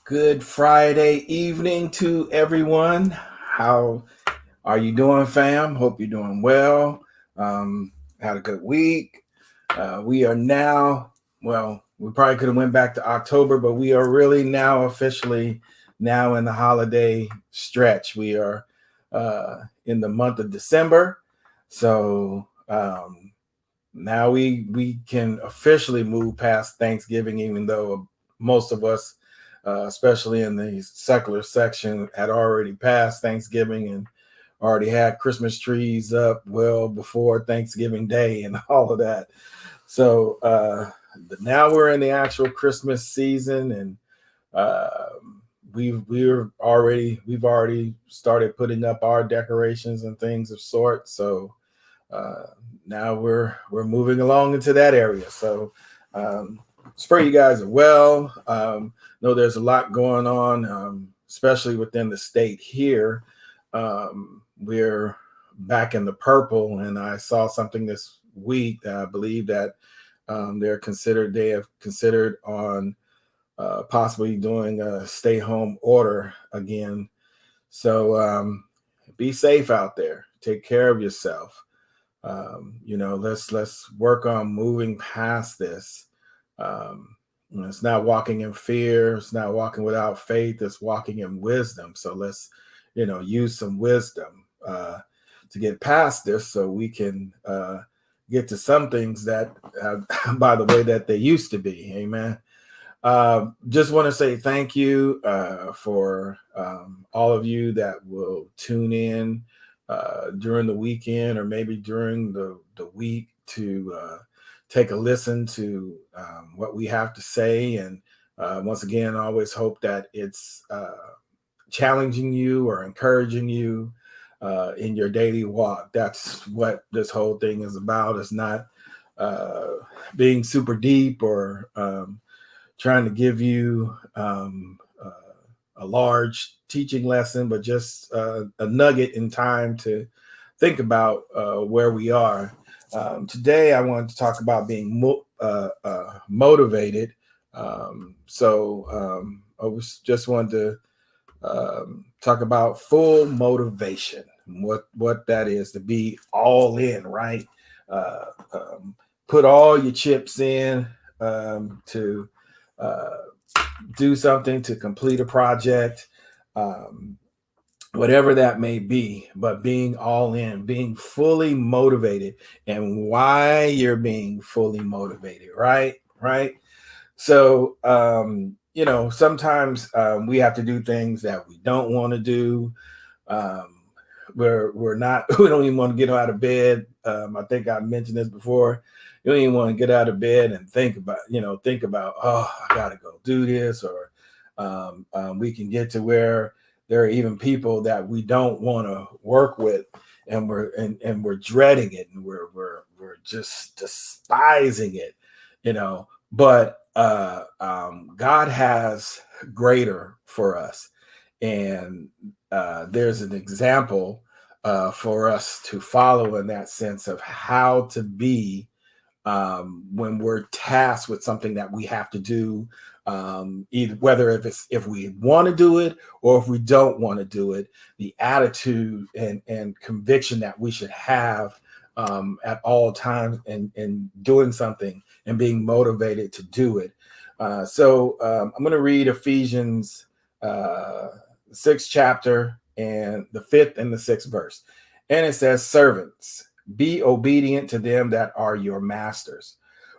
Good Friday evening to everyone. How are you doing, fam? Hope you're doing well. Had a good week. We are now, well, we probably could have went back to October, but we are really now officially now in the holiday stretch. We are in the month of December. So now we can officially move past Thanksgiving, even though most of us, especially in the secular section, had already passed Thanksgiving and already had Christmas trees up well before Thanksgiving Day and all of that. So now we're in the actual Christmas season, and uh, we've already started putting up our decorations and things of sort. So uh, now we're moving along into that area. So um, pray you guys are well. Know there's a lot going on, especially within the state here. We're back in the purple, and I saw something this week that I believe that they have considered on possibly doing a stay home order again. So be safe out there. Take care of yourself. Let's work on moving past this. It's not walking in fear. It's not walking without faith. It's walking in wisdom. So let's, use some wisdom to get past this, so we can get to some things that, by the way, that they used to be. Amen. Just want to say thank you for all of you that will tune in during the weekend or maybe during the week to take a listen to what we have to say. And once again, I always hope that it's challenging you or encouraging you in your daily walk. That's what this whole thing is about. It's not being super deep or trying to give you a large teaching lesson, but just a nugget in time to think about where we are. Today, I wanted to talk about being motivated. I was just wanted to talk about full motivation, what that is, to be all in, right? Uh, Put all your chips in to uh, do something, to complete a project, um, whatever that may be, but being all in, being fully motivated, and why you're being fully motivated, right? Right. So, sometimes we have to do things that we don't want to do. Um, we're not, we don't even want to get out of bed. I think I mentioned this before. You don't even want to get out of bed and think about, oh, I got to go do this. Or we can get to where there are even people that we don't want to work with, and we're dreading it, and we're just despising it, but God has greater for us. And there's an example for us to follow in that sense of how to be when we're tasked with something that we have to do, either whether if we want to do it or if we don't want to do it, the attitude and conviction that we should have at all times, and doing something and being motivated to do it. I'm going to read Ephesians 6th chapter and the 5th and the 6th verse. And it says, servants, be obedient to them that are your masters,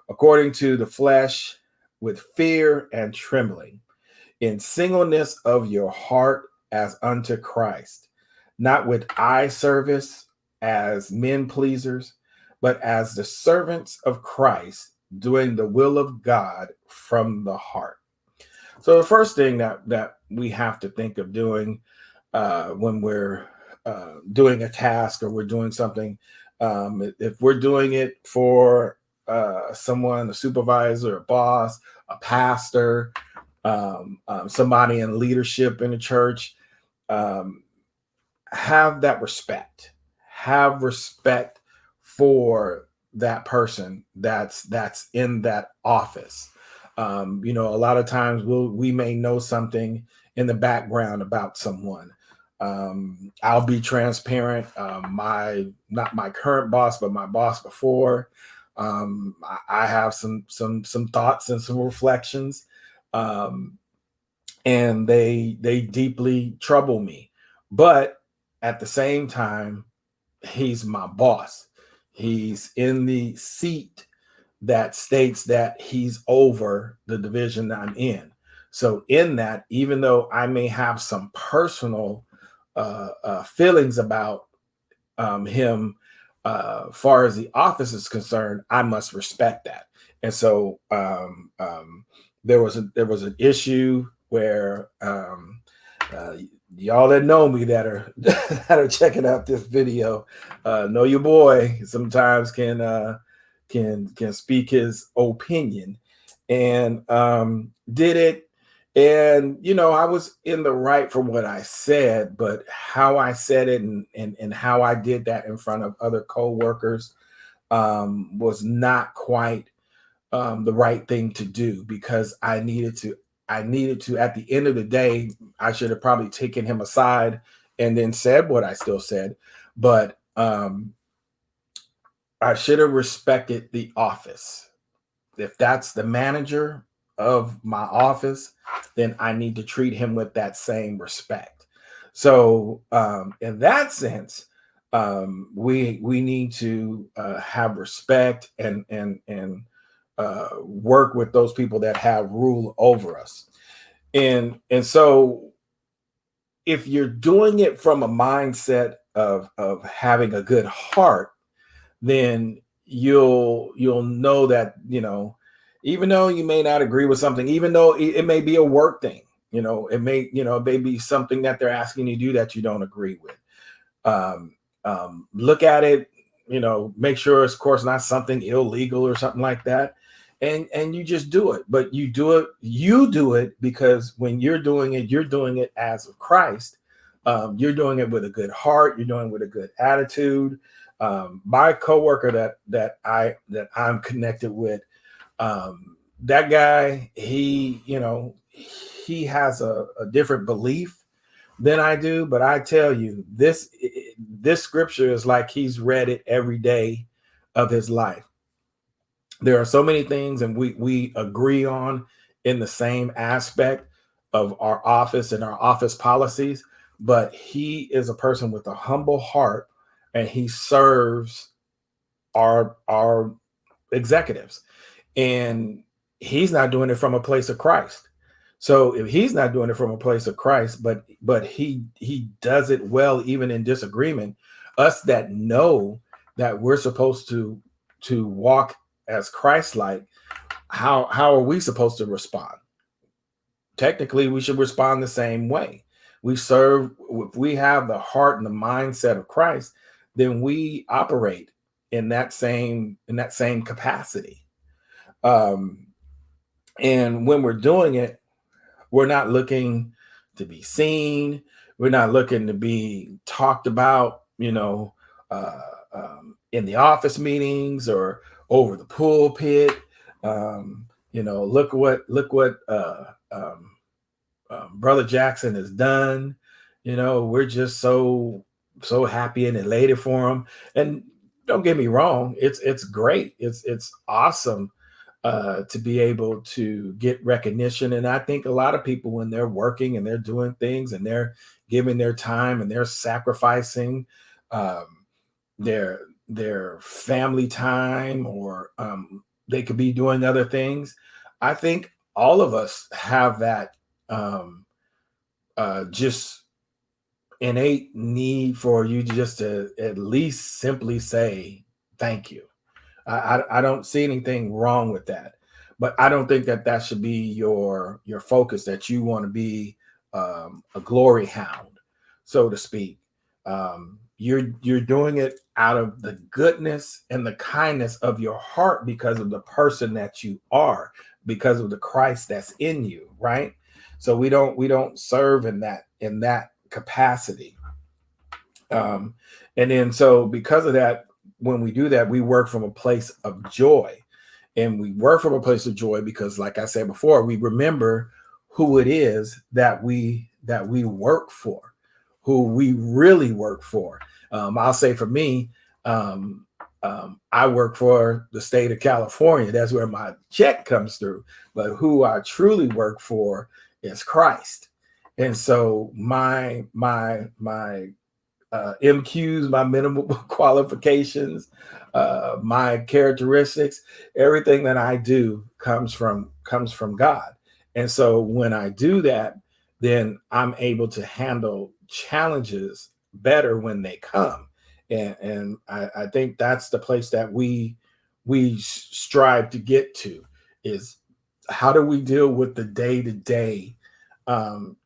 according to the flesh, with fear and trembling, in singleness of your heart, as unto Christ, not with eye service as men pleasers, but as the servants of Christ, doing the will of God from the heart. So the first thing that we have to think of doing when we're doing a task or we're doing something, if we're doing it for someone, a supervisor, a boss, a pastor, somebody in leadership in the church, um, have that respect. Have respect for that person that's in that office. A lot of times we may know something in the background about someone. I'll be transparent. Not my current boss, but my boss before. I have some thoughts and some reflections, um, and they deeply trouble me. But at the same time, he's my boss. He's in the seat that states that he's over the division I'm in. So, in that, even though I may have some personal feelings about him, far as the office is concerned, I must respect that. And so, there was an issue where uh, y'all that know me that are that are checking out this video know your boy sometimes can speak his opinion, and did it. And I was in the right for what I said, but how I said it and how I did that in front of other co-workers was not quite the right thing to do, because I needed to at the end of the day, I should have probably taken him aside and then said what I still said, but I should have respected the office. If that's the manager of my office, then I need to treat him with that same respect. So, in that sense, we need to have respect and work with those people that have rule over us. And so, if you're doing it from a mindset of having a good heart, then you'll know that, even though you may not agree with something, even though it may be a work thing, it may be something that they're asking you to do that you don't agree with. Look at it, make sure it's, of course, not something illegal or something like that, and you just do it. But you do it because when you're doing it as of Christ. You're doing it with a good heart. You're doing it with a good attitude. My coworker that I'm connected with, that guy, he has a different belief than I do. But I tell you, this scripture is like he's read it every day of his life. There are so many things, and we agree on in the same aspect of our office and our office policies. But he is a person with a humble heart, and he serves our executives, and he's not doing it from a place of Christ. So if he's not doing it from a place of Christ, but he does it well, even in disagreement, us that know that we're supposed to walk as Christ like, how are we supposed to respond? Technically, we should respond the same way. If we have the heart and the mindset of Christ, then we operate in that same capacity. Um, and when we're doing it, we're not looking to be seen. We're not looking to be talked about, uh, in the office meetings or over the pulpit. Look what Brother Jackson has done. We're just so happy and elated for him. And don't get me wrong, it's great. It's awesome to be able to get recognition. And I think a lot of people, when they're working and they're doing things and they're giving their time and they're sacrificing um, their family time, or they could be doing other things. I think all of us have that just innate need for you just to at least simply say thank you. I don't see anything wrong with that, but I don't think that should be your focus. That you want to be a glory hound, so to speak. You're doing it out of the goodness and the kindness of your heart, because of the person that you are, because of the Christ that's in you, right? So we don't serve in that capacity. And then, so because of that, when we do that, we work from a place of joy. And we work from a place of joy because, like I said before, we remember who it is that we work for, who we really work for. I'll say for me, um, I work for the state of California. That's where my check comes through. But who I truly work for is Christ. And so my MQs, my minimum qualifications, my characteristics, everything that I do comes from God. And so when I do that, then I'm able to handle challenges better when they come. And I think that's the place that we strive to get to, is how do we deal with the day to day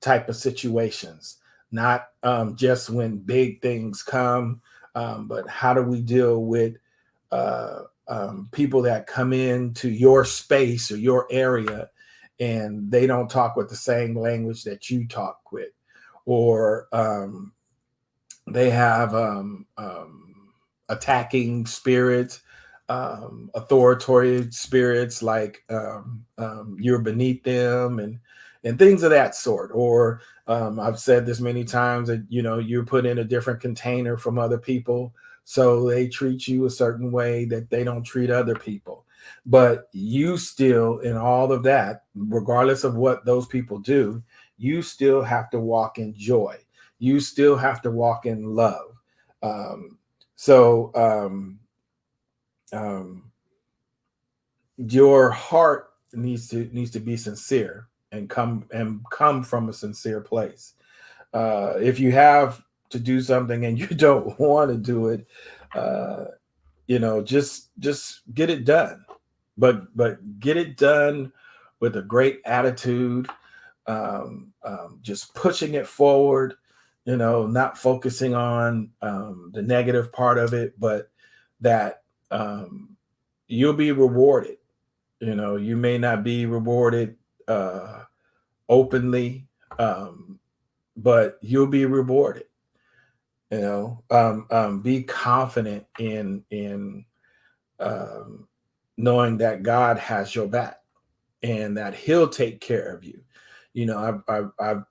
type of situations, not just when big things come, but how do we deal with people that come into your space or your area and they don't talk with the same language that you talk with, or they have attacking spirits, authoritarian spirits, like you're beneath them, and things of that sort. Or I've said this many times, that you're put in a different container from other people, so they treat you a certain way that they don't treat other people. But you still, in all of that, regardless of what those people do, you still have to walk in joy. You still have to walk in love. Um, so your heart needs to be sincere and come from a sincere place. If you have to do something and you don't want to do it, uh, just get it done. But get it done with a great attitude, just pushing it forward, not focusing on the negative part of it, but that you'll be rewarded. You may not be rewarded uh, openly, but you'll be rewarded. Be confident in um, knowing that God has your back and that He'll take care of you. I've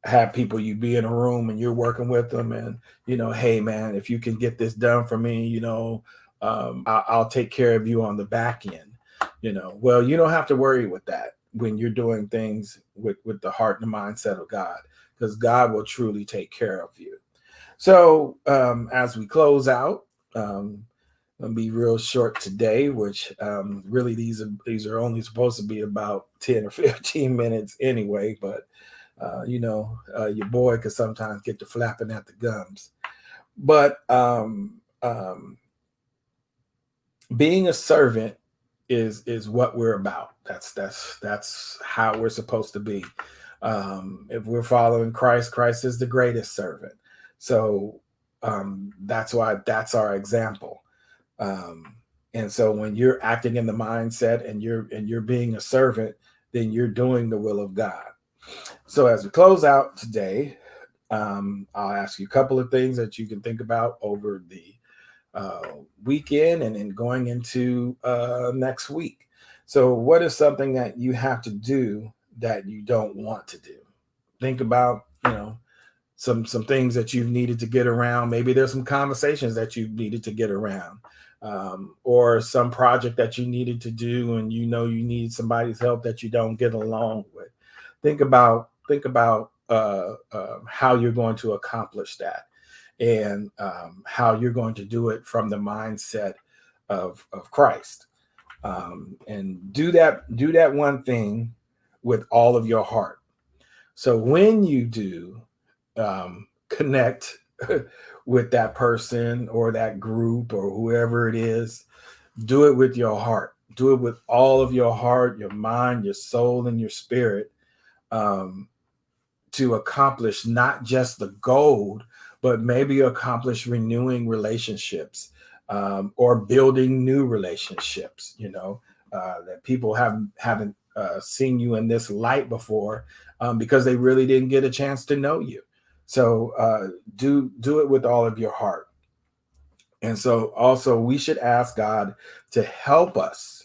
had people, you be in a room and you're working with them, and hey man, if you can get this done for me, I'll take care of you on the back end. Well, you don't have to worry with that when you're doing things with the heart and the mindset of God, because God will truly take care of you. So as we close out, gonna be real short today, which really these are only supposed to be about 10 or 15 minutes anyway, but your boy could sometimes get to flapping at the gums. But being a servant is what we're about. That's how we're supposed to be. If we're following Christ, Christ is the greatest servant. So that's why that's our example. And so when you're acting in the mindset and you're being a servant, then you're doing the will of God. So as we close out today, I'll ask you a couple of things that you can think about over the weekend and then going into next week. So what is something that you have to do that you don't want to do? Think about, some things that you've needed to get around. Maybe there's some conversations that you needed to get around, or some project that you needed to do, and you need somebody's help that you don't get along with. Think about how you're going to accomplish that, and how you're going to do it from the mindset of Christ, and do that one thing with all of your heart. So when you do connect with that person or that group or whoever it is, do it with your heart. Do it with all of your heart, your mind, your soul, and your spirit, to accomplish not just the goal, but maybe accomplish renewing relationships, or building new relationships. That people haven't seen you in this light before, because they really didn't get a chance to know you. So do it with all of your heart. And so also we should ask God to help us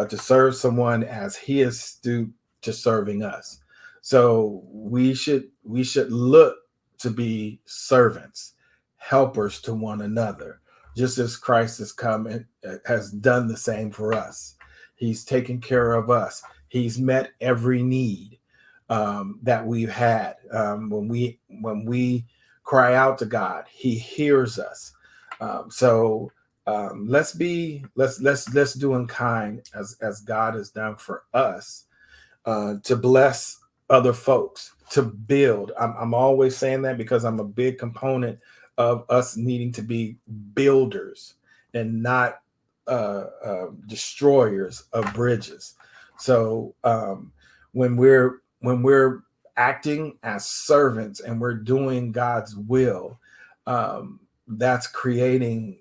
to serve someone as he is stooped to serving us. So we should look to be servants, helpers to one another, just as Christ has come and has done the same for us. He's taken care of us. He's met every need that we've had. When we cry out to God, He hears us. Let's do in kind as God has done for us, to bless other folks, to build. I'm always saying that because I'm a big component of us needing to be builders and not destroyers of bridges. So when we're acting as servants and we're doing God's will, that's creating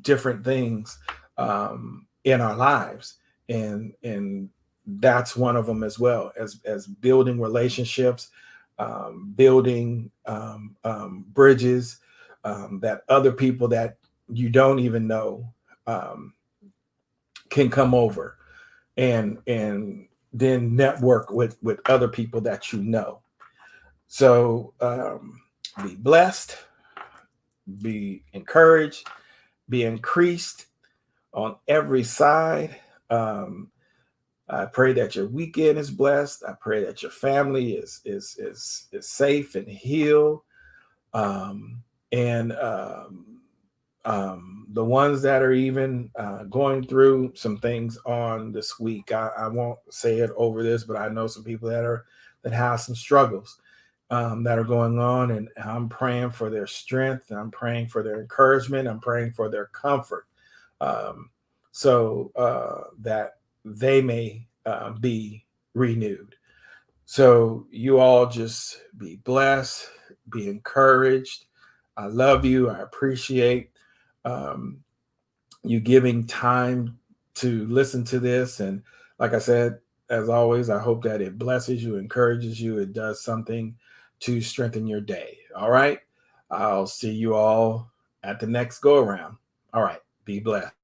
different things in our lives, and that's one of them as well, as building relationships, building bridges, that other people that you don't even know can come over and then network with other people that you know. So be blessed, be encouraged, be increased on every side. I pray that your weekend is blessed. I pray that your family is safe and healed. And the ones that are even going through some things on this week, I won't say it over this, but I know some people that have some struggles that are going on, and I'm praying for their strength. I'm praying for their encouragement. I'm praying for their comfort, so that they may be renewed. So you all just be blessed, be encouraged. I love you. I appreciate you giving time to listen to this. And like I said, as always, I hope that it blesses you, encourages you, it does something to strengthen your day. All right. I'll see you all at the next go around. All right. Be blessed.